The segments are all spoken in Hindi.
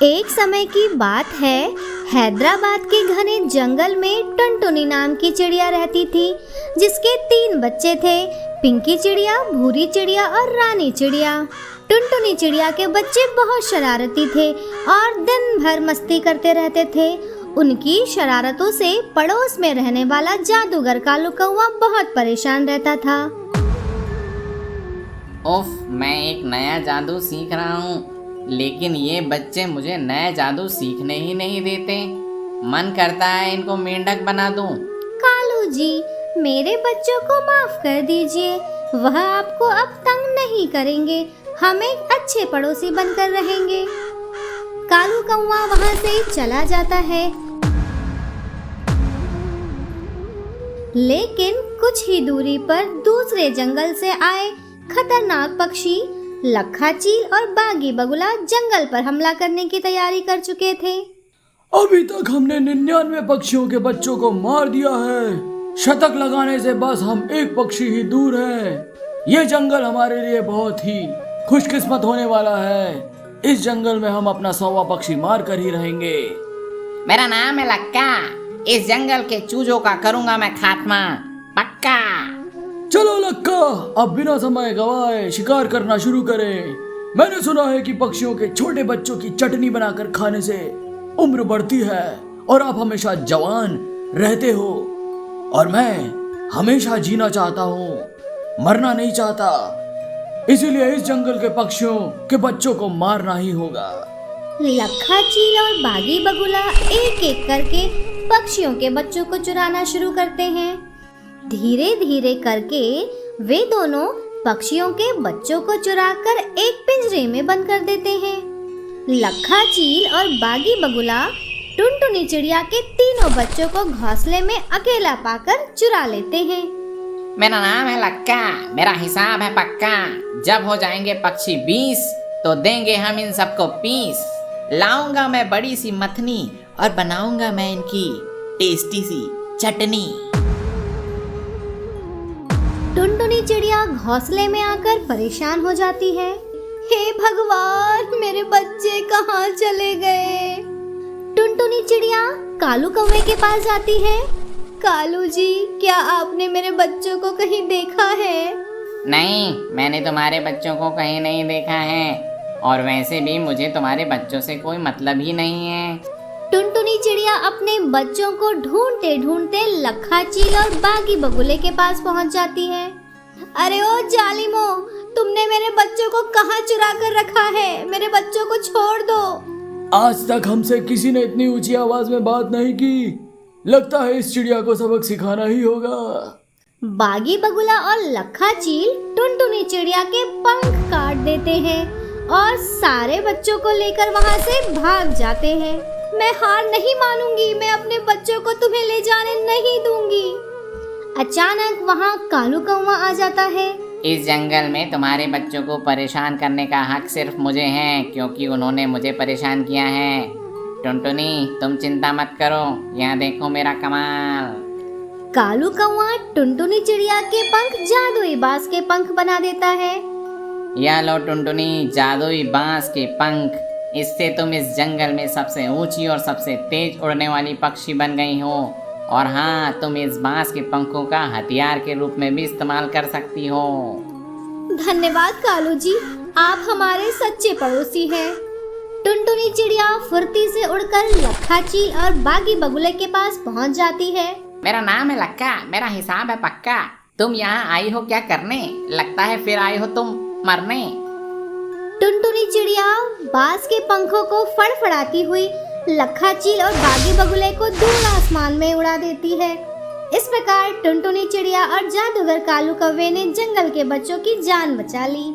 एक समय की बात है, हैदराबाद के घने जंगल में टुनटुनी नाम की चिड़िया रहती थी, जिसके 3 बच्चे थे, पिंकी चिड़िया, भूरी चिड़िया और रानी चिड़िया। टुनटुनी चिड़िया के बच्चे बहुत शरारती थे और दिन भर मस्ती करते रहते थे। उनकी शरारतों से पड़ोस में रहने वाला जादूगर कालू कौवा बहुत परेशान रहता था। उफ, मैं एक नया जादू सीख रहा हूँ, लेकिन ये बच्चे मुझे नया जादू सीखने ही नहीं देते। मन करता है इनको मेंढक बना दूं। कालू जी, मेरे बच्चों को माफ कर दीजिए, वह आपको अब तंग नहीं करेंगे, हम एक अच्छे पड़ोसी बनकर रहेंगे। कालू कौवा वहाँ से चला जाता है, लेकिन कुछ ही दूरी पर दूसरे जंगल से आए खतरनाक पक्षी लखा चील और बागी बगुला जंगल पर हमला करने की तैयारी कर चुके थे। अभी तक हमने 99 पक्षियों के बच्चों को मार दिया है। शतक लगाने से बस हम एक पक्षी ही दूर है। ये जंगल हमारे लिए बहुत ही खुशकिस्मत होने वाला है। इस जंगल में हम अपना 100वां पक्षी मार कर ही रहेंगे। मेरा नाम है लक्का, इस जंगल के चूजों का करूंगा मैं खात्मा, पक्का। चलो लक्का, अब बिना समय गवाए शिकार करना शुरू करें। मैंने सुना है कि पक्षियों के छोटे बच्चों की चटनी बनाकर खाने से उम्र बढ़ती है और आप हमेशा जवान रहते हो, और मैं हमेशा जीना चाहता हूँ, मरना नहीं चाहता। इसीलिए इस जंगल के पक्षियों के बच्चों को मारना ही होगा। लखा चील और बागी बगुला एक एक करके पक्षियों के बच्चों को चुराना शुरू करते हैं। धीरे धीरे करके वे दोनों पक्षियों के बच्चों को चुराकर एक पिंजरे में बंद कर देते हैं। लखा चील और बागी बगुला टुनटुनी चिड़िया के तीनों बच्चों को घोंसले में अकेला पाकर चुरा लेते हैं। मेरा नाम है लक्का, मेरा हिसाब है पक्का। जब हो जाएंगे पक्षी 20 तो देंगे हम इन सबको पीस। लाऊंगा मैं बड़ी सी मथनी और बनाऊंगा मैं इनकी टेस्टी सी चटनी। टुनटुनी चिड़िया घोंसले में आकर परेशान हो जाती है। हे भगवान, मेरे बच्चे कहाँ चले गए? टुनटुनी चिड़िया कालू कौवे के पास जाती है। कालू जी, क्या आपने मेरे बच्चों को कहीं देखा है? नहीं, मैंने तुम्हारे बच्चों को कहीं नहीं देखा है, और वैसे भी मुझे तुम्हारे बच्चों से कोई मतलब ही नहीं है। टुनटुनी चिड़िया अपने बच्चों को ढूंढते ढूंढते लखा चील और बागी बगुले के पास पहुंच जाती है। अरे ओ जालिमो, तुमने मेरे बच्चों को कहाँ चुरा कर रखा है? मेरे बच्चों को छोड़ दो। आज तक हमसे किसी ने इतनी ऊंची आवाज में बात नहीं की। लगता है इस चिड़िया को सबक सिखाना ही होगा। बागी बगुला और लखा चील टुनटुनी चिड़िया के पंख काट देते हैं और सारे बच्चों को लेकर वहाँ से भाग जाते हैं। मैं हार नहीं मानूंगी, मैं अपने बच्चों को तुम्हें ले जाने नहीं दूंगी। अचानक वहाँ कालू कौवा आ जाता है। इस जंगल में तुम्हारे बच्चों को परेशान करने का हक सिर्फ मुझे है, क्योंकि उन्होंने मुझे परेशान किया है। टुनटुनी, तुम चिंता मत करो, यहाँ देखो मेरा कमाल। कालू कौवा टुनटुनी चिड़िया के पंख जादुई बांस के पंख बना देता है। यह लो टुनटुनी, जादुई बांस के पंख। इससे तुम इस जंगल में सबसे ऊंची और सबसे तेज उड़ने वाली पक्षी बन गई हो। और हाँ, तुम इस बांस के पंखों का हथियार के रूप में भी इस्तेमाल कर सकती हो। धन्यवाद कालू जी, आप हमारे सच्चे पड़ोसी हैं। टुनटुनी चिड़िया फुर्ती से उड़कर लखा चील और बागी बगुले के पास पहुंच जाती है। मेरा नाम है लक्का, मेरा हिसाब है पक्का। तुम यहाँ आई हो क्या करने? लगता है फिर आई हो तुम मरने। टुनटुनी चिड़िया बांस के पंखों को फड़फड़ाती हुई लखा चील और बागी बगुले को दूर आसमान में उड़ा देती है। इस प्रकार टुनटुनी चिड़िया और जादूगर कालू कौवे ने जंगल के बच्चों की जान बचा ली।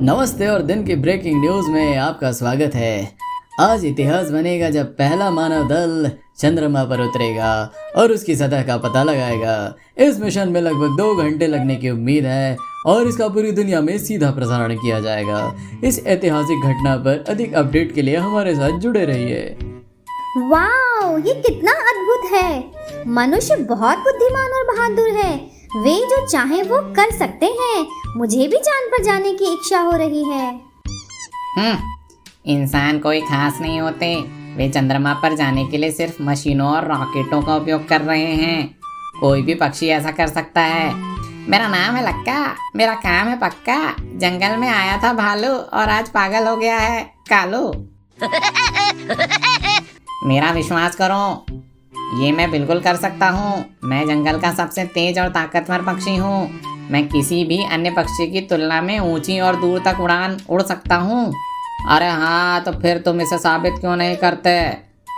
नमस्ते और दिन की ब्रेकिंग न्यूज में आपका स्वागत है। आज इतिहास बनेगा जब पहला मानव दल चंद्रमा पर उतरेगा और उसकी सतह का पता लगाएगा। इस मिशन में लगभग 2 घंटे लगने की उम्मीद है और इसका पूरी दुनिया में सीधा प्रसारण किया जाएगा। इस ऐतिहासिक घटना पर अधिक अपडेट के लिए हमारे साथ जुड़े रहिए। वाओ, ये कितना अद्भुत है। मनुष्य बहुत बुद्धिमान और बहादुर है। वे जो चाहे वो कर सकते हैं। मुझे भी चांद पर जाने की इच्छा हो रही है। इंसान कोई खास नहीं होते। वे चंद्रमा पर जाने के लिए सिर्फ मशीनों और रॉकेटों का उपयोग कर रहे हैं। कोई भी पक्षी ऐसा कर सकता है। मेरा नाम है लक्का, मेरा काम है पक्का। जंगल में आया था भालू और आज पागल हो गया है कालू। मेरा विश्वास करो, ये मैं बिल्कुल कर सकता हूँ। मैं जंगल का सबसे तेज और ताकतवर पक्षी हूँ। मैं किसी भी अन्य पक्षी की तुलना में ऊंची और दूर तक उड़ान उड़ सकता हूँ। अरे हाँ, तो फिर तुम इसे साबित क्यों नहीं करते?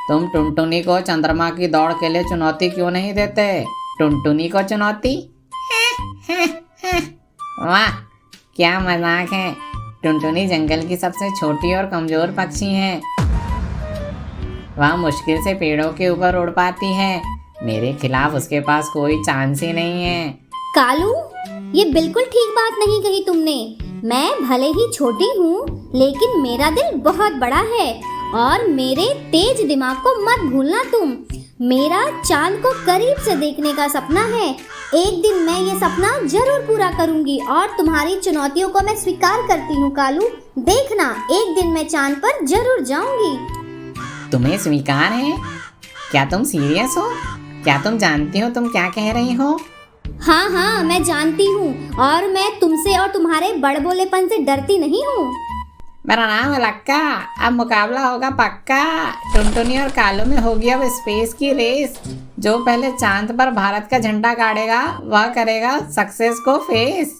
तुम टुनटुनी को चंद्रमा की दौड़ के लिए चुनौती क्यों नहीं देते? टुनटुनी को चुनौती? वाह, क्या मजाक है। टुनटुनी जंगल की सबसे छोटी और कमजोर पक्षी है। वह मुश्किल से पेड़ों के ऊपर उड़ पाती है। मेरे खिलाफ उसके पास कोई चांस ही नहीं है। कालू, ये बिल्कुल ठीक बात नहीं कही तुमने। मैं भले ही छोटी हूँ, लेकिन मेरा दिल बहुत बड़ा है और मेरे तेज दिमाग को मत भूलना तुम। मेरा चांद को करीब से देखने का सपना है। एक दिन मैं ये सपना जरूर पूरा करूंगी और तुम्हारी चुनौतियों को मैं स्वीकार करती हूँ कालू। देखना, एक दिन मैं चांद पर जरूर जाऊंगी। तुम्हें स्वीकार है? क्या तुम सीरियस हो? क्या तुम जानती हो तुम क्या कह रही हो? हाँ हाँ, मैं जानती हूँ और मैं तुमसे और तुम्हारे बड़बोलेपन से डरती नहीं हूँ। मेरा नाम है लक्का। अब मुकाबला होगा पक्का। टुनटुनी और कालू में होगी अब स्पेस की रेस। जो पहले चांद पर भारत का झंडा गाड़ेगा वह करेगा सक्सेस को फेस।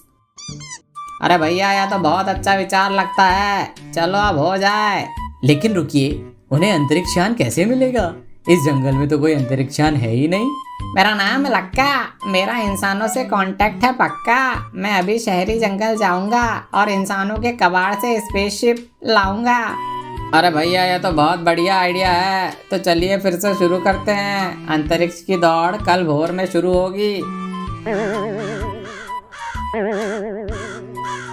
अरे भैया, यह तो बहुत अच्छा विचार लगता है। चलो अब हो जाए। लेकिन रुकिए, उन्हें अंतरिक्ष यान कैसे मिलेगा? इस जंगल में तो कोई अंतरिक्ष यान है ही नहीं। मेरा नाम है लक्का। मेरा इंसानों से कांटेक्ट है पक्का। मैं अभी शहरी जंगल जाऊंगा और इंसानों के कबाड़ से स्पेसशिप लाऊंगा। अरे भैया, यह तो बहुत बढ़िया आइडिया है। तो चलिए फिर से शुरू करते हैं। अंतरिक्ष की दौड़ कल भोर में शुरू होगी।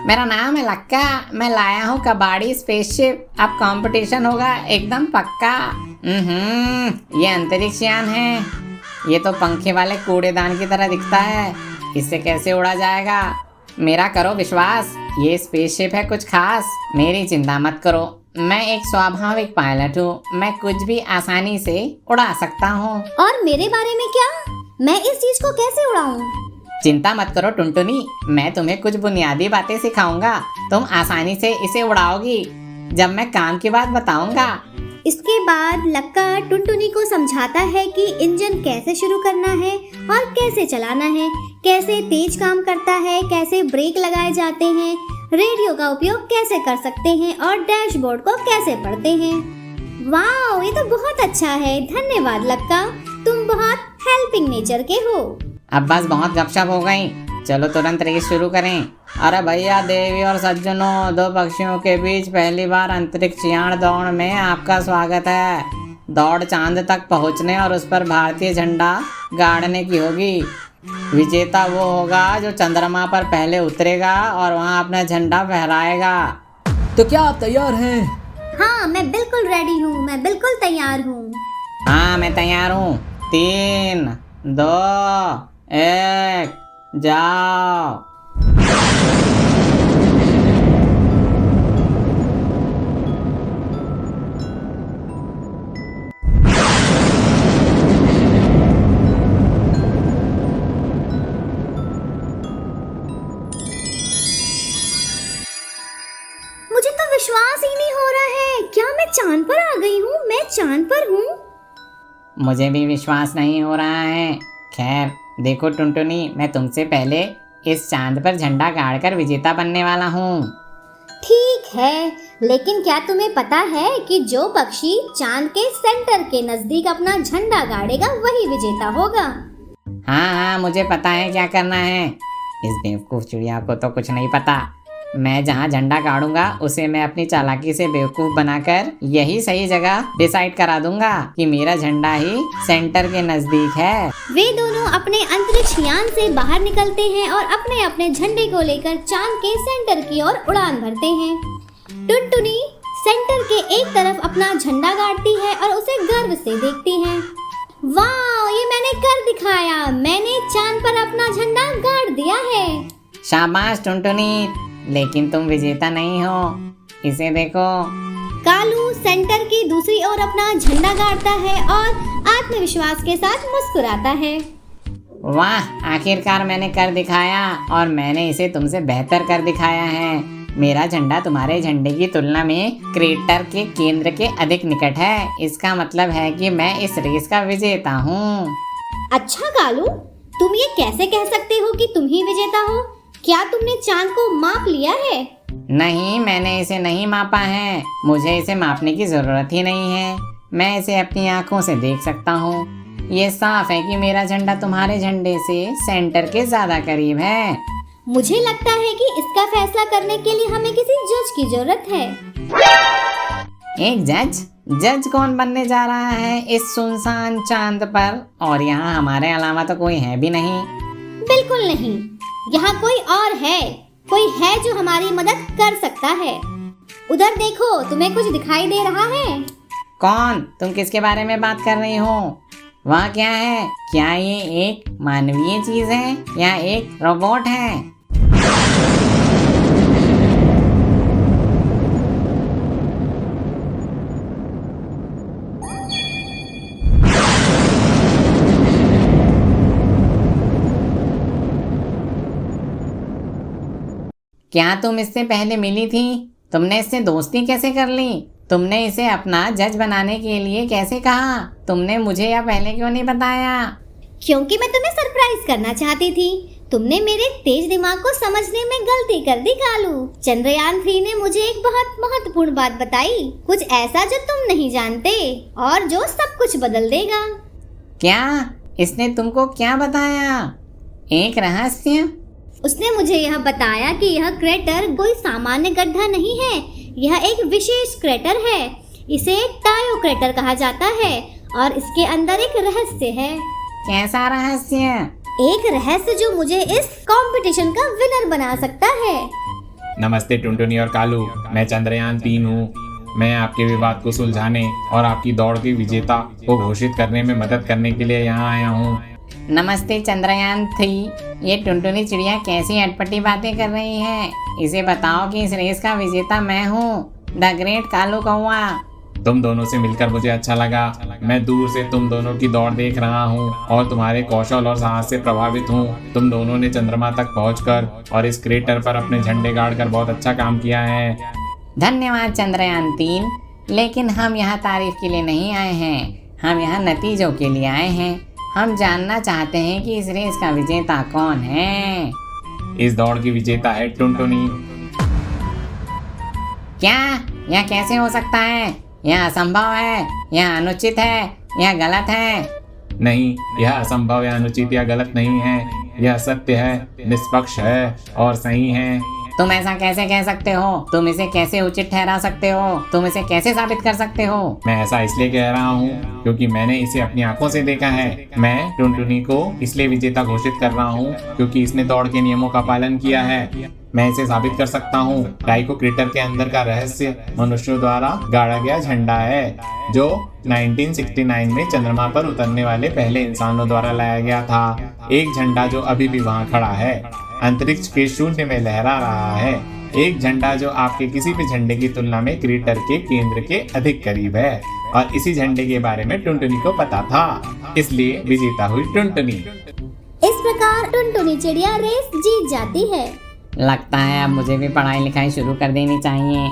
मेरा नाम है लक्का। मैं लाया हूँ कबाड़ी स्पेसशिप। अब कंपटीशन होगा एकदम पक्का। ये अंतरिक्ष यान है। ये तो पंखे वाले कूड़ेदान की तरह दिखता है। इससे कैसे उड़ा जाएगा? मेरा करो विश्वास, ये स्पेसशिप है कुछ खास। मेरी चिंता मत करो, मैं एक स्वाभाविक पायलट हूँ। मैं कुछ भी आसानी से उड़ा सकता हूँ। और मेरे बारे में क्या? मैं इस चीज को कैसे उड़ाऊं? चिंता मत करो टुनटुनी, मैं तुम्हें कुछ बुनियादी बातें सिखाऊंगा। तुम आसानी से इसे उड़ाओगी जब मैं काम की बात बताऊंगा। इसके बाद लक्का टुनटुनी को समझाता है कि इंजन कैसे शुरू करना है और कैसे चलाना है, कैसे तेज काम करता है, कैसे ब्रेक लगाए जाते हैं, रेडियो का उपयोग कैसे कर सकते हैं और डैशबोर्ड को कैसे पढ़ते हैं। वाह, ये तो बहुत अच्छा है। धन्यवाद लक्का, तुम बहुत हेल्पिंग नेचर के हो। अब बस बहुत गपशप हो गई, चलो तुरंत रेस शुरू करें। अरे भैया, देवी और सज्जनों, दो पक्षियों के बीच पहली बार अंतरिक्ष यान दौड़ में आपका स्वागत है। दौड़ चांद तक पहुंचने और उस पर भारतीय झंडा गाड़ने की होगी। विजेता वो होगा जो चंद्रमा पर पहले उतरेगा और वहां अपना झंडा फहराएगा। तो क्या आप तैयार हैं? हाँ, मैं बिल्कुल रेडी हूँ। मैं बिल्कुल तैयार हूँ। हाँ, मैं तैयार हूँ। 3, 2, 1, जाओ। मुझे तो विश्वास ही नहीं हो रहा है। क्या मैं चांद पर आ गई हूँ? मैं चांद पर हूँ। मुझे भी विश्वास नहीं हो रहा है। खैर देखो टुनटुनी, मैं तुमसे पहले इस चांद पर झंडा गाड़कर विजेता बनने वाला हूँ। ठीक है, लेकिन क्या तुम्हें पता है कि जो पक्षी चांद के सेंटर के नजदीक अपना झंडा गाड़ेगा वही विजेता होगा। हाँ, मुझे पता है क्या करना है। इस बेवकूफ़ चिड़िया को तो कुछ नहीं पता। मैं जहाँ झंडा गाड़ूंगा उसे मैं अपनी चालाकी से बेवकूफ़ बनाकर यही सही जगह डिसाइड करा दूंगा कि मेरा झंडा ही सेंटर के नजदीक है। वे दोनों अपने अंतरिक्ष यान से बाहर निकलते हैं और अपने अपने झंडे को लेकर चांद के सेंटर की ओर उड़ान भरते हैं। टुनटुनी सेंटर के एक तरफ अपना झंडा गाड़ती है और उसे गर्व से देखती है। वाह, ये मैंने कर दिखाया, मैंने चांद पर अपना झंडा गाड़ दिया है। शाबाश टुनटुनी, लेकिन तुम विजेता नहीं हो, इसे देखो। कालू सेंटर की दूसरी ओर अपना झंडा गाड़ता है और आत्मविश्वास के साथ मुस्कुराता है। वाह, आखिरकार मैंने कर दिखाया और मैंने इसे तुमसे बेहतर कर दिखाया है। मेरा झंडा तुम्हारे झंडे की तुलना में क्रेटर के केंद्र के अधिक निकट है। इसका मतलब है कि मैं इस रेस का विजेता हूँ। अच्छा कालू, तुम ये कैसे कह सकते हो कि तुम ही विजेता हो? क्या तुमने चांद को माप लिया है? नहीं, मैंने इसे नहीं मापा है। मुझे इसे मापने की जरूरत ही नहीं है। मैं इसे अपनी आंखों से देख सकता हूँ। ये साफ है कि मेरा झंडा तुम्हारे झंडे से सेंटर के ज्यादा करीब है। मुझे लगता है कि इसका फैसला करने के लिए हमें किसी जज की जरूरत है। एक जज? जज कौन बनने जा रहा है इस सुनसान चांद पर? और यहाँ हमारे अलावा तो कोई है भी नहीं। बिल्कुल नहीं, यहाँ कोई और है। कोई है जो हमारी मदद कर सकता है। उधर देखो, तुम्हें कुछ दिखाई दे रहा है? कौन? तुम किसके बारे में बात कर रही हो? वह क्या है? क्या ये एक मानवीय चीज है या एक रोबोट है? क्या तुम इससे पहले मिली थी? तुमने इससे दोस्ती कैसे कर ली? तुमने इसे अपना जज बनाने के लिए कैसे कहा? तुमने मुझे यह पहले क्यों नहीं बताया? क्योंकि मैं तुम्हें सरप्राइज करना चाहती थी। तुमने मेरे तेज दिमाग को समझने में गलती कर दी कालू। चंद्रयान 3 ने मुझे एक बहुत महत्वपूर्ण बात बताई, कुछ ऐसा जो तुम नहीं जानते और जो सब कुछ बदल देगा। क्या? इसने तुमको क्या बताया? एक रहस्य? उसने मुझे यह बताया कि यह क्रेटर कोई सामान्य गड्ढा नहीं है, यह एक विशेष क्रेटर है। इसे टायो क्रेटर कहा जाता है और इसके अंदर एक रहस्य है। कैसा रहस्य? एक रहस्य जो मुझे इस कंपटीशन का विनर बना सकता है। नमस्ते टुनटुनी और कालू, मैं चंद्रयान 3 हूँ। मैं आपके विवाद को सुलझाने और आपकी दौड़ के विजेता को घोषित करने में मदद करने के लिए यहाँ आया हूँ। नमस्ते चंद्रयान 3। ये टुनटुनी चिड़िया कैसी अटपटी बातें कर रही है? इसे बताओ कि इस रेस का विजेता मैं हूँ, द ग्रेट कालू कौवा। तुम दोनों से मिलकर मुझे अच्छा लगा। मैं दूर से तुम दोनों की दौड़ देख रहा हूँ और तुम्हारे कौशल और साहस से प्रभावित हूँ। तुम दोनों ने चंद्रमा तक पहुँचकर और इस क्रेटर पर अपने झंडे गाड़कर बहुत अच्छा काम किया है। धन्यवाद चंद्रयान 3, लेकिन हम यहाँ तारीफ के लिए नहीं आए हैं, हम यहाँ नतीजों के लिए आए हैं। हम जानना चाहते हैं कि इस रेस का विजेता कौन है। इस दौड़ की विजेता है टुनटुनी। क्या? यह कैसे हो सकता है? यह असंभव है, यह अनुचित है, यह गलत है। नहीं, यह असंभव या अनुचित या गलत नहीं है। यह सत्य है, निष्पक्ष है और सही है। तुम ऐसा कैसे कह सकते हो? तुम इसे कैसे उचित ठहरा सकते हो? तुम इसे कैसे साबित कर सकते हो? मैं ऐसा इसलिए कह रहा हूँ क्योंकि मैंने इसे अपनी आंखों से देखा है। मैं टुनटुनी को इसलिए विजेता घोषित कर रहा हूँ क्योंकि इसने दौड़ के नियमों का पालन किया है। मैं इसे साबित कर सकता हूँ। टाइको क्रेटर के अंदर का रहस्य मनुष्यों द्वारा गाड़ा गया झंडा है, जो 1969 में चंद्रमा पर उतरने वाले पहले इंसानों द्वारा लाया गया था। एक झंडा जो अभी भी वहाँ खड़ा है, अंतरिक्ष के शून्य में लहरा रहा है। एक झंडा जो आपके किसी भी झंडे की तुलना में क्रेटर के केंद्र के अधिक करीब है। और इसी झंडे के बारे में टुनटुनी को पता था, इसलिए विजेता हुई टुनटुनी। इस प्रकार टुनटुनी चिड़िया रेस जीत जाती है। लगता है अब मुझे भी पढ़ाई लिखाई शुरू कर देनी चाहिए।